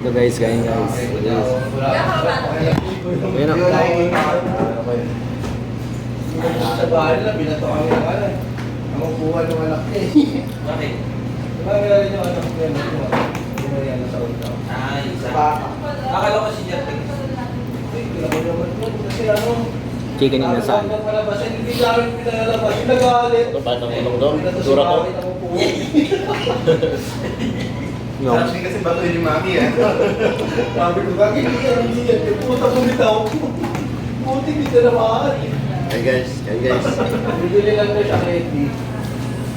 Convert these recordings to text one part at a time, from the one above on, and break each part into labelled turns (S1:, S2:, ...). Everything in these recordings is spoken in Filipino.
S1: Ito guys, kain guys. Ayan na.
S2: Sa bahay nila, binato kami ng ano. Ang upuan ng anak niya eh.
S3: Bakit?
S2: Diba meron yung anak niya? Bumarihan na sa ultaw.
S3: Ah, isa.
S2: Baka.
S3: Akala ko si Jeff.
S2: Kasi ano,
S1: Chicken yung nasaan.
S2: hindi namin pinalalabas. Yung nag-aalit.
S4: Ito, paano ko lang ito?
S2: Binato si
S4: Dura ko?
S2: Mami ng upuan.
S1: No.
S5: Sabi kasi bato yung mami eh.
S2: Sabi ko, bakit hindi yan, hindi yan. Puta mo nito. Puti dito na maaari.
S4: Hey guys, hey guys.
S2: Bibili lang na siya kay Eddie.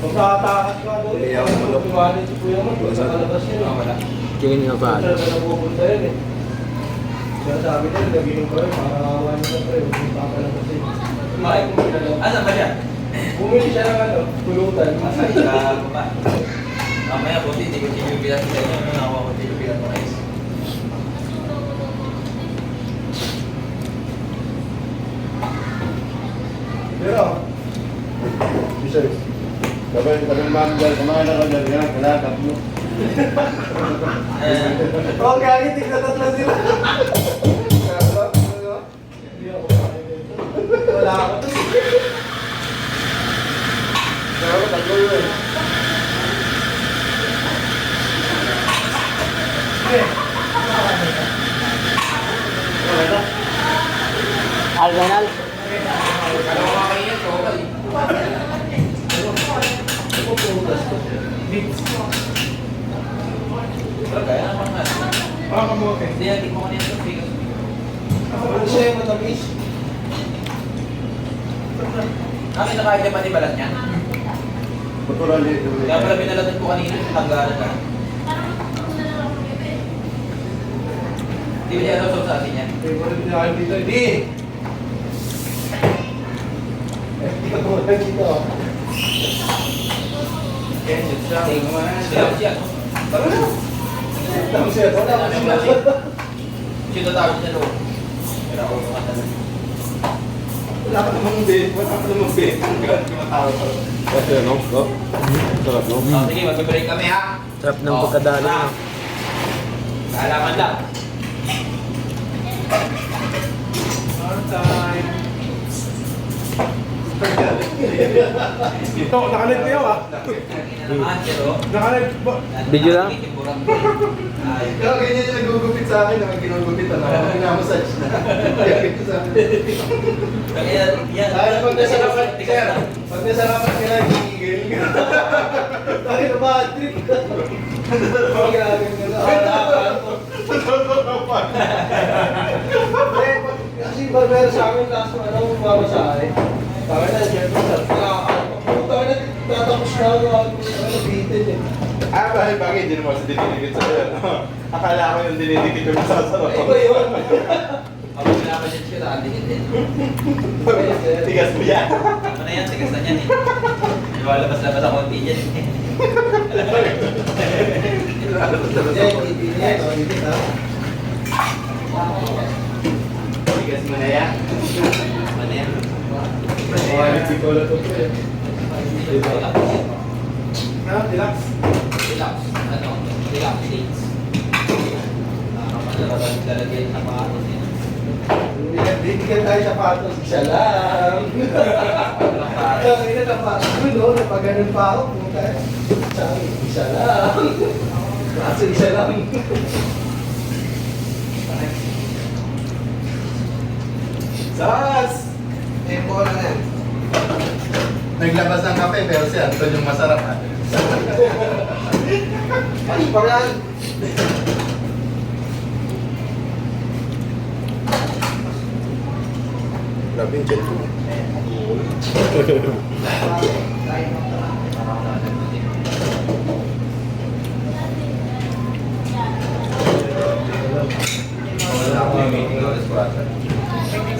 S2: Pag nakatakas ka doon,
S4: Bili ako ng manok.
S2: tumalit si Kuya mo, pag nakalabas yun. Wala.
S1: Chicken yung nasaan.
S2: Saan ka napupunta yun eh. Kaya sabi ko, nag-inom ko yun, para kawain mo na pre, huwag yung papalabas yun. Kumain ko muna lang.
S3: Asan ba siya?
S2: Bumili siya ng ano, pulutan.
S3: Asan siya? Baba. Mamaya buti, hindi ko tinubilan sa inyo. Ano ako ko tinubilan mo guys.
S2: Pero,
S4: Jesus. Sabay, sabay mami dyan, kumain ako dyan. Yan, kalakap mo.
S2: oh gagi, tignan tatlo sila. Hindi ako kain dito. Wala ako to.
S4: Kaya ko, tatlo yun.
S1: Alganal.
S3: Alam ko kayo yan, okay. Pero kaya naman nga.
S2: Kamote.
S3: Hindi, hindi mo kanina ito. Bigas.
S2: Ano siya yung matamis?
S3: Ang kinakain niya pati balat niya.
S4: Naturally.
S3: Kaya pala binalatan ko kanina, tanggalan ka. Hindi ba niya alam sa atin yan?
S2: Favorite niya kayo dito. Hindi! Hindi ka tulad dito.
S3: Kaya siya. Siya siya.
S2: Tara na! Tama siya. Wala ka siya.
S3: Siya tatawag niya doon. Pero ako makatalan.
S5: Wala ka namang bed. Wala ka namang bed. Ang gano'n tumatawag ko.
S4: Kasi ano? Oh. Sarap no?
S3: Sige, mag-break kami ha.
S1: Sarap ng pagkadali no?
S3: Kaalaman lang.
S2: Time.
S5: Ito, nakalit kayo ah.
S3: Naman, pero...
S5: Nakalit ba?
S1: Video lang?
S3: Ay,
S5: Kaya ganyan yung nagugupit sa akin. Ang ginugupit ano. Minamassage na. Kaya ganyan sa akin.
S3: kaya yan.
S5: Ay, pag nasarapan, sir. Pag nasarapan ka na, gigigil ka.
S2: Tayo na ba? Trip ka. Ang gagawin ka na. Kasi barbero sa amin last mo, ano mo ba sa akin? Bakit na, Jeffrey, sir? Puta na, tatapos na ako. Ano, bitin eh.
S5: Ah, bakit? Hindi naman sa dinidikit sa akin. Akala ko yung dinidikit yung masasarap.
S2: Iba yun.
S3: Ako pinapasit ko na, hindi din.
S5: Tigas mo yan.
S3: Ano na yan, tigas na yan eh. Lumalabas-labas ako konti yan eh.
S5: Tigas mo na yan.
S3: Ano yan?
S2: Quality ko lang ito eh. Relax.
S3: Relax. Ano? Relax dates. Lalagay sa patos yan.
S2: Bibigyan tayo sa patos. Isa lang. Kaya na napatos ko, no? Napaganon pa ako. Sabi, isa lang. Kaso isa lang.
S5: Sas!
S2: Tempo lang yan.
S5: Naglabas ng kape pero si Anton yung masarap ah.
S2: Ay, parang.
S4: Grabe yung chat ko.
S5: Wala ako yung meeting alas 4.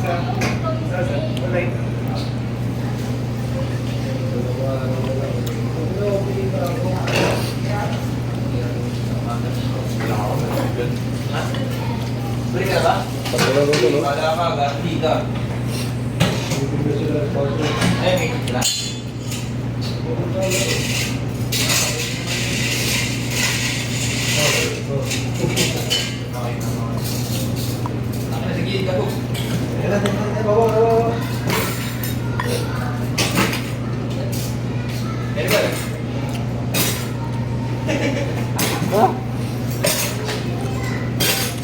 S3: Balik ka ba?
S4: Pagkakaroon ko no?
S3: Wala ka, ganti ka. Eh, may kitla.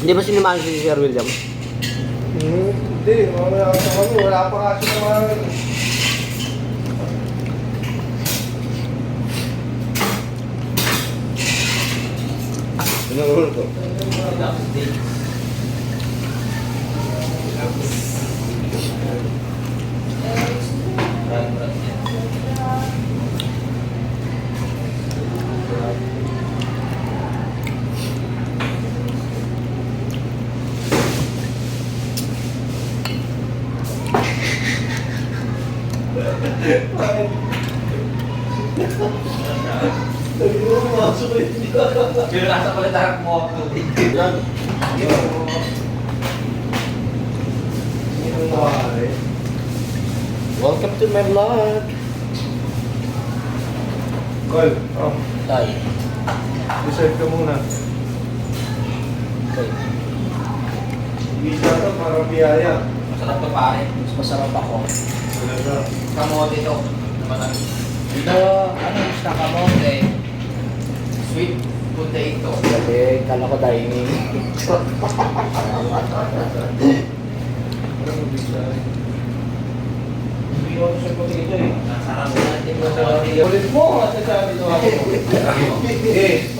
S1: Hindi ba sinamahan si Sir William?
S2: Hindi, wala pa kasi naman.
S4: Pinulol ko.
S2: Sabi mo, pumasok ko yun.
S3: Pero nasa pala tayo mo ako tubig.
S4: Yan.
S1: Welcome to my vlog.
S2: Call. Oh,
S1: Tay.
S2: reserve ka muna.
S1: Okay.
S2: Bisa to, parang biyaya.
S3: Masarap to pare.
S1: Mas masarap ako.
S2: Talaga.
S3: Kamote to. Naman
S1: Ito, ano yung snack mo?
S3: sweet potato.
S1: Kasi kala ko dining.
S2: Parang bisa.
S3: Hindi ko sa potato eh. Nasarap natin mo sa
S2: Ulit mo, masasabi to ako. Eh,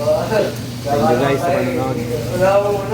S1: Thank you guys sa panonood.
S2: Wala mo na.